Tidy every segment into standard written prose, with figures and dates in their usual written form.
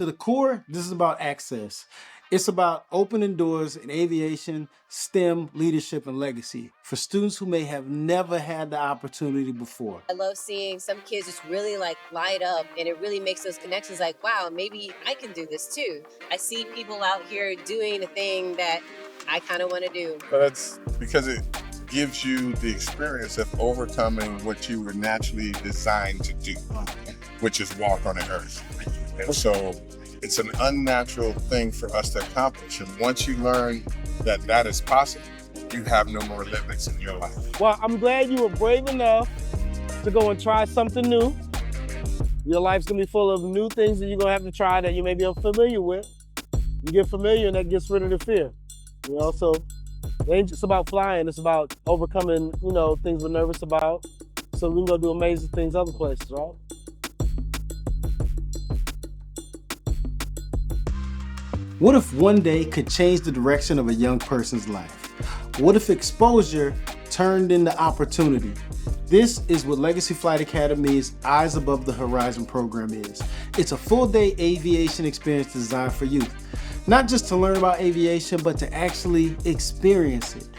To the core, this is about access. It's about opening doors in aviation, STEM, leadership, and legacy for students who may have never had the opportunity before. I love seeing some kids just really light up, and it really makes those connections like, wow, maybe I can do this too. I see people out here doing the thing that I kind of want to do. But that's because it gives you the experience of overcoming what you were naturally designed to do, which is walk on the earth. And so it's an unnatural thing for us to accomplish. And once you learn that that is possible, you have no more limits in your life. Well, I'm glad you were brave enough to go and try something new. Your life's gonna be full of new things that you're gonna have to try that you may be unfamiliar with. You get familiar and that gets rid of the fear. You know, so it ain't just about flying, it's about overcoming, things we're nervous about so we can go do amazing things other places, right? What if one day could change the direction of a young person's life? What if exposure turned into opportunity? This is what Legacy Flight Academy's Eyes Above the Horizon program is. It's a full-day aviation experience designed for youth. Not just to learn about aviation, but to actually experience it.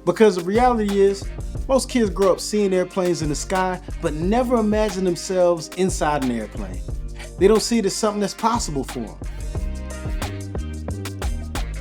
Because the reality is, most kids grow up seeing airplanes in the sky, but never imagine themselves inside an airplane. They don't see it as something that's possible for them.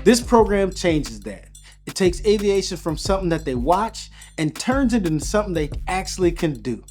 This program changes that. It takes aviation from something that they watch and turns it into something they actually can do.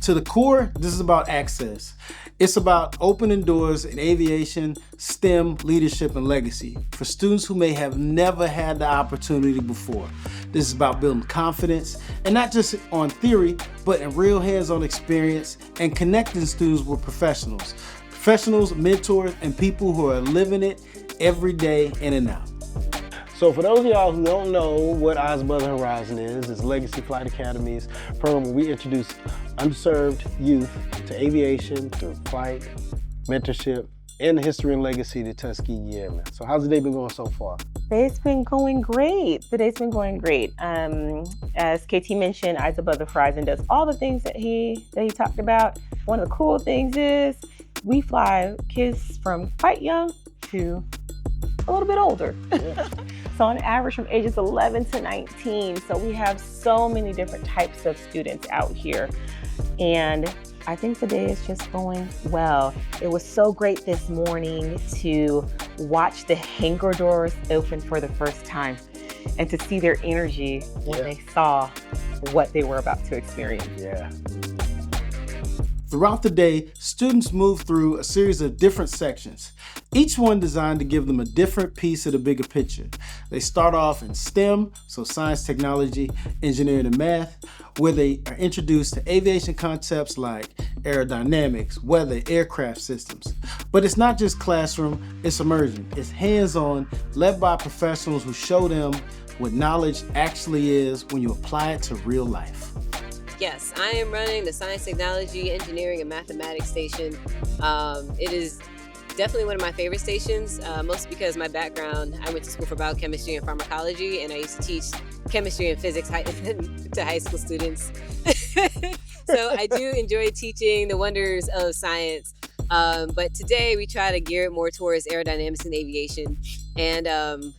To the core, this is about access. It's about opening doors in aviation, STEM, leadership, and legacy for students who may have never had the opportunity before. This is about building confidence, and not just on theory, but in real hands-on experience and connecting students with professionals. Professionals, mentors, and people who are living it every day in and out. So for those of y'all who don't know what Eyes Above the Horizon is, it's Legacy Flight Academy's program where we introduce underserved youth to aviation through flight, mentorship, and the history and legacy to Tuskegee Airmen. So how's the day been going so far? Today's been going great. Today's been going great. As KT mentioned, Eyes Above the Horizon does all the things that he talked about. One of the cool things is we fly kids from quite young to a little bit older. Yeah. So on average from ages 11 to 19. So we have so many different types of students out here. And I think the day is just going well. It was so great this morning to watch the hangar doors open for the first time and to see their energy when they saw what they were about to experience. Yeah. Throughout the day, students move through a series of different sections, each one designed to give them a different piece of the bigger picture. They start off in STEM, so science, technology, engineering, and math, where they are introduced to aviation concepts like aerodynamics, weather, aircraft systems. But it's not just classroom, it's immersion. It's hands-on, led by professionals who show them what knowledge actually is when you apply it to real life. Yes, I am running the Science, Technology, Engineering, and Mathematics station. It is definitely one of my favorite stations, mostly because my background, I went to school for biochemistry and pharmacology, and I used to teach chemistry and physics to high school students. So I do enjoy teaching the wonders of science, but today we try to gear it more towards aerodynamics and aviation. And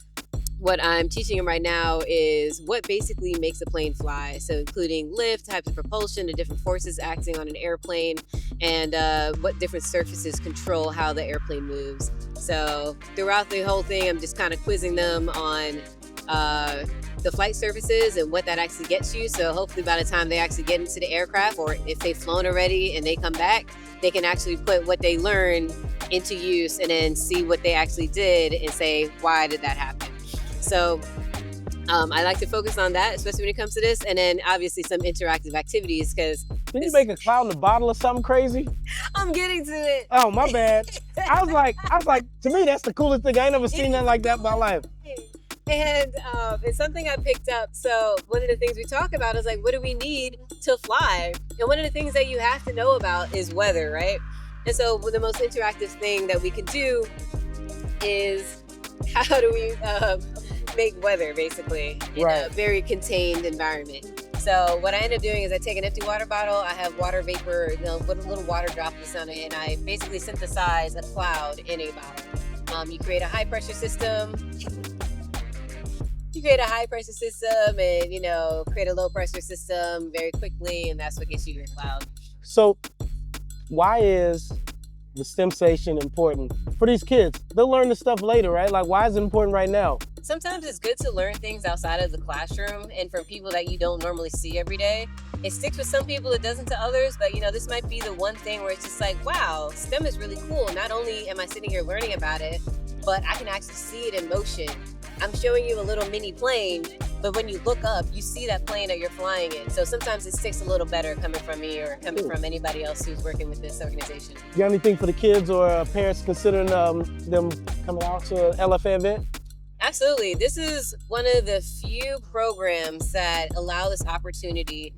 what I'm teaching them right now is what basically makes a plane fly. So including lift, types of propulsion, the different forces acting on an airplane, and what different surfaces control how the airplane moves. So throughout the whole thing, I'm just kind of quizzing them on the flight surfaces and what that actually gets you. So hopefully by the time they actually get into the aircraft, or if they've flown already and they come back, they can actually put what they learned into use and then see what they actually did and say, why did that happen? So I like to focus on that, especially when it comes to this, and then obviously some interactive activities, because Did you make a cloud in a bottle or something crazy? I'm getting to it. Oh, my bad. I was like, to me, that's the coolest thing. I ain't never seen nothing like that in my life. And it's something I picked up. So one of the things we talk about is like, what do we need to fly? And one of the things that you have to know about is weather, right? And so the most interactive thing that we can do is how do we make weather basically in a very contained environment. So what I end up doing is I take an empty water bottle, I have water vapor, put a little water droplets on it, and I basically synthesize a cloud in a bottle. You create a high pressure system. You create a high pressure system and, create a low pressure system very quickly, and that's what gets you your cloud. So why is the STEM station important for these kids? They'll learn this stuff later, right? Like, why is it important right now? Sometimes it's good to learn things outside of the classroom and from people that you don't normally see every day. It sticks with some people, it doesn't to others, but this might be the one thing where it's just like, wow, STEM is really cool. Not only am I sitting here learning about it, but I can actually see it in motion. I'm showing you a little mini plane, but when you look up, you see that plane that you're flying in. So sometimes it sticks a little better coming from me or coming from anybody else who's working with this organization. You got anything for the kids or parents considering them coming out to an LFA event? Absolutely. This is one of the few programs that allow this opportunity.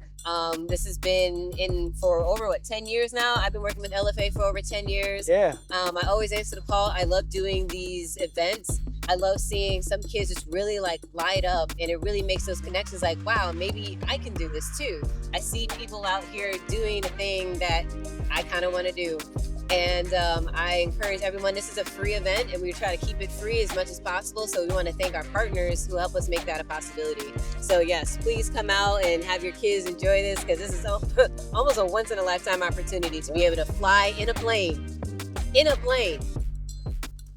This has been in for over 10 years now. I've been working with LFA for over 10 years. Yeah. I always answer the call. I love doing these events. I love seeing some kids just really light up, and it really makes those connections like, wow, maybe I can do this too. I see people out here doing the thing that I kind of want to do. And I encourage everyone, this is a free event and we try to keep it free as much as possible. So we want to thank our partners who help us make that a possibility. So yes, please come out and have your kids enjoy this, because this is almost a once in a lifetime opportunity to be able to fly in a plane,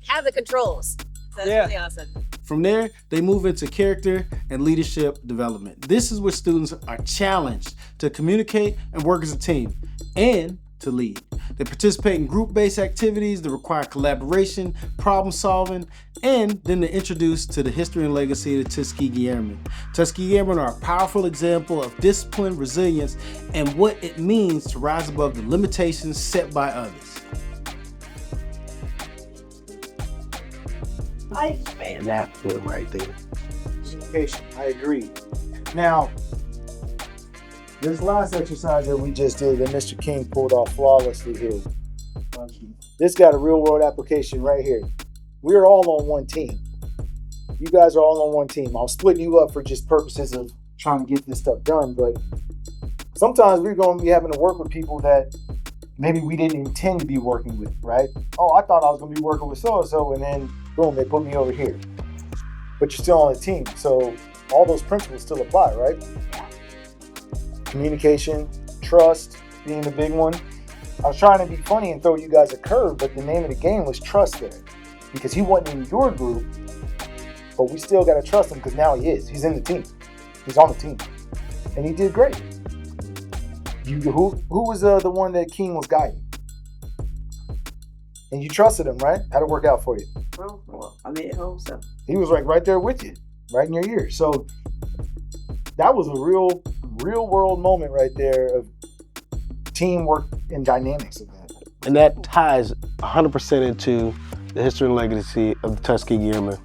have the controls. So that's really awesome. From there, they move into character and leadership development. This is where students are challenged to communicate and work as a team and to lead. They participate in group-based activities that require collaboration, problem solving, and then they're introduced to the history and legacy of the Tuskegee Airmen. Tuskegee Airmen are a powerful example of discipline, resilience, and what it means to rise above the limitations set by others. Man, that's good right there. Communication, I agree. Now, this last exercise that we just did that Mr. King pulled off flawlessly here, this got a real world application right here. We're all on one team. You guys are all on one team. I'll split you up for just purposes of trying to get this stuff done, but sometimes we're going to be having to work with people that maybe we didn't intend to be working with, right? Oh, I thought I was going to be working with so-and-so, and then boom, they put me over here. But you're still on the team, so all those principles still apply, right? Communication, trust being the big one. I was trying to be funny and throw you guys a curve, but the name of the game was trust there. Because he wasn't in your group, but we still got to trust him because now he is. He's in the team. He's on the team. And he did great. Who was the one that King was guiding? And you trusted him, right? How'd it work out for you? Well, I made it home, so. He was right there with you, right in your ear. So that was a real world moment right there of teamwork and dynamics of that. And that ties 100% into the history and legacy of the Tuskegee Airmen.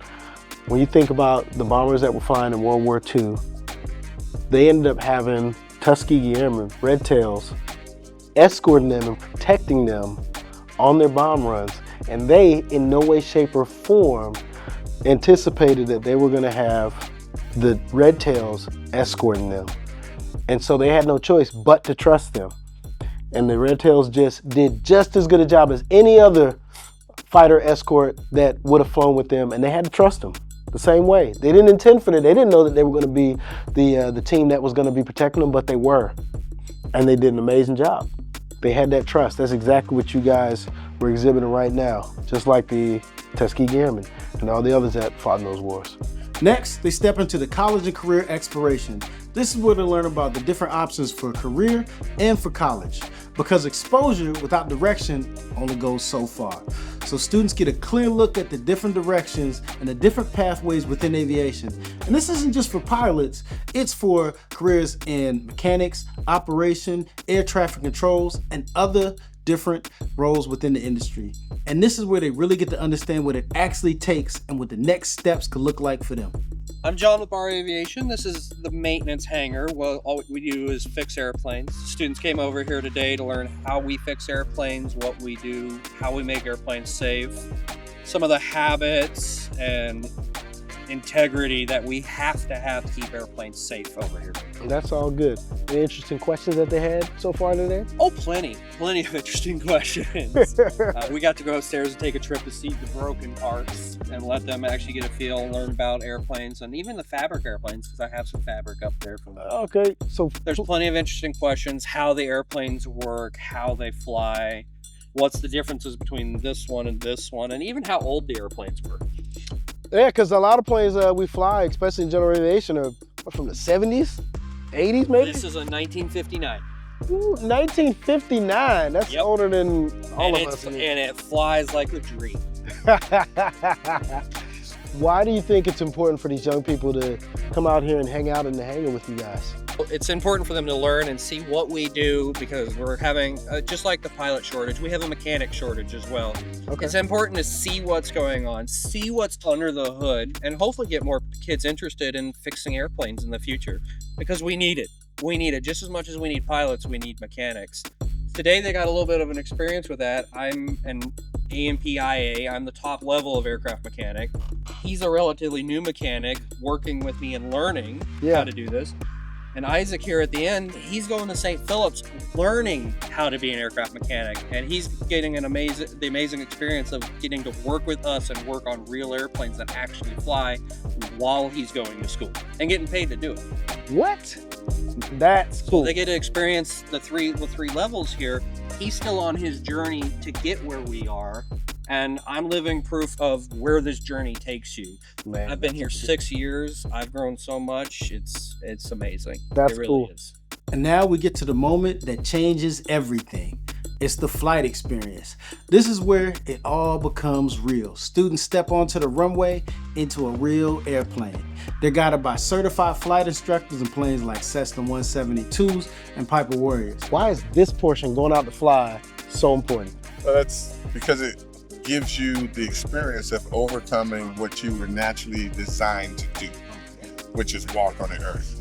When you think about the bombers that were flying in World War II, they ended up having Tuskegee Airmen, Red Tails, escorting them and protecting them on their bomb runs. And they, in no way, shape, or form, anticipated that they were going to have the Red Tails escorting them. And so they had no choice but to trust them. And the Red Tails just did just as good a job as any other fighter escort that would have flown with them, and they had to trust them the same way. They didn't intend for it. They didn't know that they were going to be the team that was going to be protecting them, but they were. And they did an amazing job. They had that trust. That's exactly what you guys were exhibiting right now, just like the Tuskegee Airmen and all the others that fought in those wars. Next, they step into the college and career exploration. This is where they learn about the different options for career and for college, because exposure without direction only goes so far. So students get a clear look at the different directions and the different pathways within aviation. And this isn't just for pilots, it's for careers in mechanics, operation, air traffic controls, and other different roles within the industry. And this is where they really get to understand what it actually takes and what the next steps could look like for them. I'm John with Bar Aviation. This is the maintenance hangar. Well, all we do is fix airplanes. Students came over here today to learn how we fix airplanes, what we do, how we make airplanes safe, some of the habits and integrity that we have to keep airplanes safe over here. That's all good. Any interesting questions that they had so far today? Oh, plenty of interesting questions. We got to go upstairs and take a trip to see the broken parts and let them actually get a feel, learn about airplanes and even the fabric airplanes, because I have some fabric up there from them. Okay, so There's plenty of interesting questions, how the airplanes work, how they fly, what's the differences between this one, and even how old the airplanes were. yeah, because a lot of planes we fly, especially in general aviation, are from the 70s, 80s maybe? This is a 1959. Ooh, 1959. That's Yep. older than all and of us. And it flies like a dream. Why do you think it's important for these young people to come out here and hang out in the hangar with you guys? It's important for them to learn and see what we do, because we're having, just like the pilot shortage, we have a mechanic shortage as well. Okay. It's important to see what's going on, see what's under the hood, and hopefully get more kids interested in fixing airplanes in the future, because we need it. We need it just as much as we need pilots, we need mechanics. Today they got a little bit of an experience with that. I'm an AMPIA, I'm the top level of aircraft mechanic. He's a relatively new mechanic working with me and learning how to do this. And Isaac here at the end, he's going to St. Philip's learning how to be an aircraft mechanic. And he's getting the amazing experience of getting to work with us and work on real airplanes that actually fly while he's going to school and getting paid to do it. What? That's cool. So they get to experience the three levels here. He's still on his journey to get where we are. And I'm living proof of where this journey takes you. Man, I've been here 6 years. I've grown so much. It's amazing. That's it really cool. is. And now we get to the moment that changes everything. It's the flight experience. This is where it all becomes real. Students step onto the runway into a real airplane. They're guided by certified flight instructors in planes like Cessna 172s and Piper Warriors. Why is this portion, going out to fly, so important? Well, that's because it gives you the experience of overcoming what you were naturally designed to do, which is walk on the earth.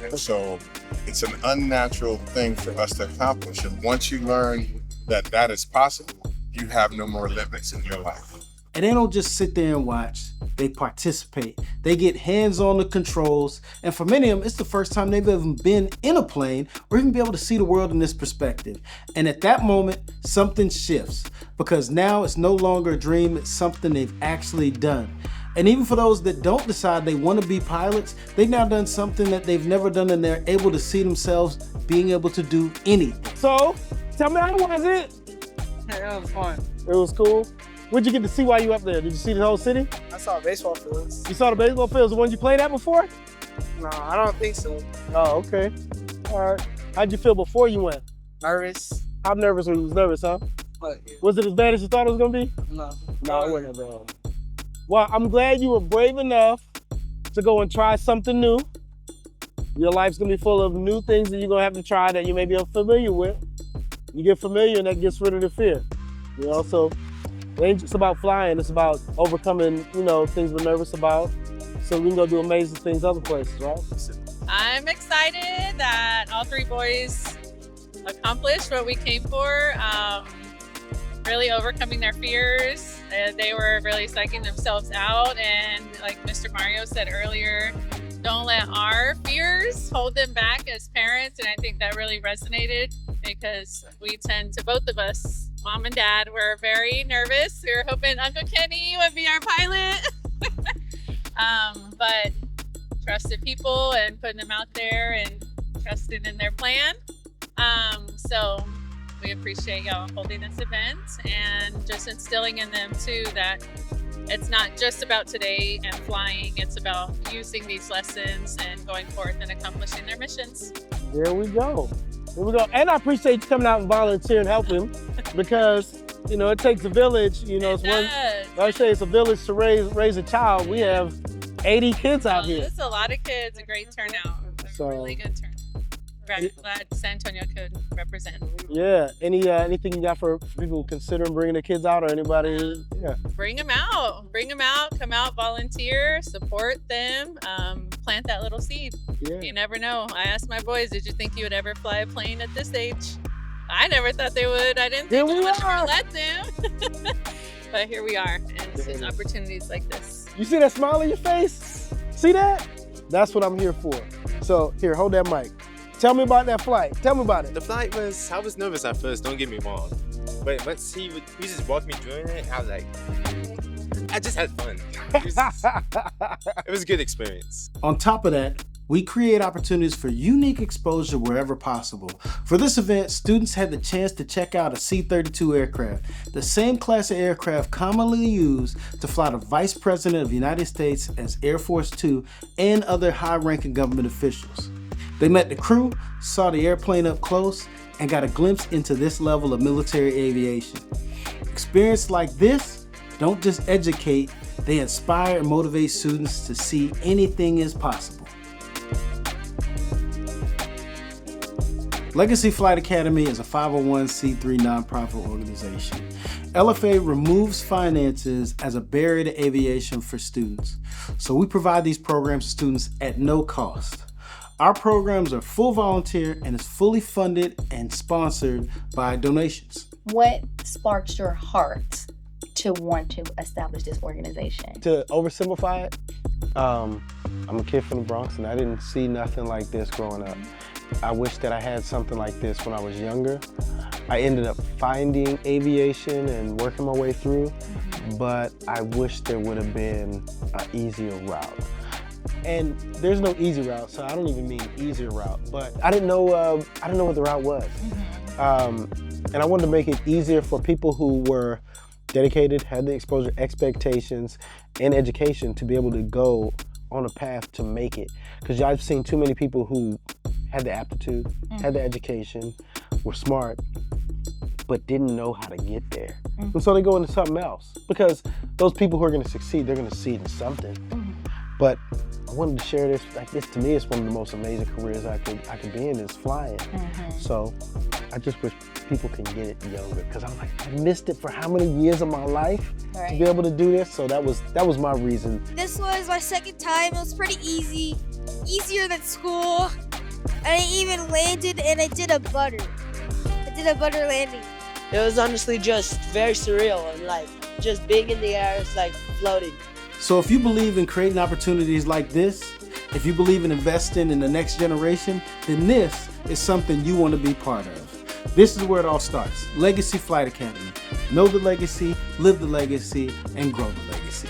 And so it's an unnatural thing for us to accomplish. And once you learn that that is possible, you have no more limits in your life. And they don't just sit there and watch, they participate. They get hands on the controls. And for many of them, it's the first time they've ever been in a plane or even be able to see the world in this perspective. And at that moment, something shifts, because now it's no longer a dream, it's something they've actually done. And even for those that don't decide they want to be pilots, they've now done something that they've never done, and they're able to see themselves being able to do anything. So, tell me, how was it? Yeah, it was fun. It was cool. What'd you get to see while you were up there? Did you see the whole city? I saw baseball fields. You saw the baseball fields, the one you played at before? No, I don't think so. Oh, okay. All right. How'd you feel before you went? Nervous, How nervous were you? Was nervous, huh? but Was it as bad as you thought it was gonna be? no. No, it wasn't bad. Well, I'm glad you were brave enough to go and try something new. Your life's gonna be full of new things that you're gonna have to try that you may be unfamiliar with. You get familiar and that gets rid of the fear. You know, so it ain't just about flying, it's about overcoming, things we're nervous about, so we can go do amazing things other places, right? I'm excited that all three boys accomplished what we came for, really overcoming their fears. They were really psyching themselves out, and like Mr. Mario said earlier, don't let our fears hold them back as parents. And I think that really resonated, because we tend to, both of us, mom and dad, were very nervous. We were hoping Uncle Kenny would be our pilot. But trusted people and putting them out there and trusting in their plan. So we appreciate y'all holding this event and just instilling in them too that it's not just about today and flying, it's about using these lessons and going forth and accomplishing their missions. There we go. There we go. And I appreciate you coming out and volunteering and helping, because, it takes a village. It's one. I say it's a village to raise a child. We have 80 kids out here. It's a lot of kids, a great turnout, a really good turnout. Glad San Antonio could represent. Yeah. Anything you got for people considering bringing their kids out, or anybody? Yeah. Bring them out. Come out, volunteer, support them, plant that little seed. Yeah. You never know. I asked my boys, did you think you would ever fly a plane at this age? I never thought they would. I didn't think I would ever let them. But here we are, and it's just opportunities like this. You see that smile on your face? See that? That's what I'm here for. So here, hold that mic. Tell me about that flight. Tell me about it. The flight I was nervous at first, don't get me wrong. But once he just walked me through it, I was like, I just had fun. It was a good experience. On top of that, we create opportunities for unique exposure wherever possible. For this event, students had the chance to check out a C-32 aircraft, the same class of aircraft commonly used to fly the Vice President of the United States as Air Force Two and other high-ranking government officials. They met the crew, saw the airplane up close, and got a glimpse into this level of military aviation. Experiences like this don't just educate, they inspire and motivate students to see anything is possible. Legacy Flight Academy is a 501c3 nonprofit organization. LFA removes finances as a barrier to aviation for students. So we provide these programs to students at no cost. Our programs are full volunteer and is fully funded and sponsored by donations. What sparked your heart to want to establish this organization? To oversimplify it, I'm a kid from the Bronx and I didn't see nothing like this growing up. I wish that I had something like this when I was younger. I ended up finding aviation and working my way through, but I wish there would have been an easier route. And there's no easy route, so I don't even mean easier route, but I didn't know what the route was. And I wanted to make it easier for people who were dedicated, had the exposure, expectations, and education to be able to go on a path to make it. Because I've seen too many people who had the aptitude, had the education, were smart, but didn't know how to get there. And so they go into something else. Because those people who are gonna succeed, they're gonna succeed in something. But I wanted to share this, like this to me is one of the most amazing careers I could be in is flying. So I just wish people can get it younger because I'm like, I missed it for how many years of my life to be able to do this. So that was my reason. This was my second time. It was pretty easy, easier than school. I even landed and I did a butter. I did a butter landing. It was honestly just very surreal and like just being in the air, it's like floating. So if you believe in creating opportunities like this, if you believe in investing in the next generation, then this is something you want to be part of. This is where it all starts. Legacy Flight Academy. Know the legacy, live the legacy, and grow the legacy.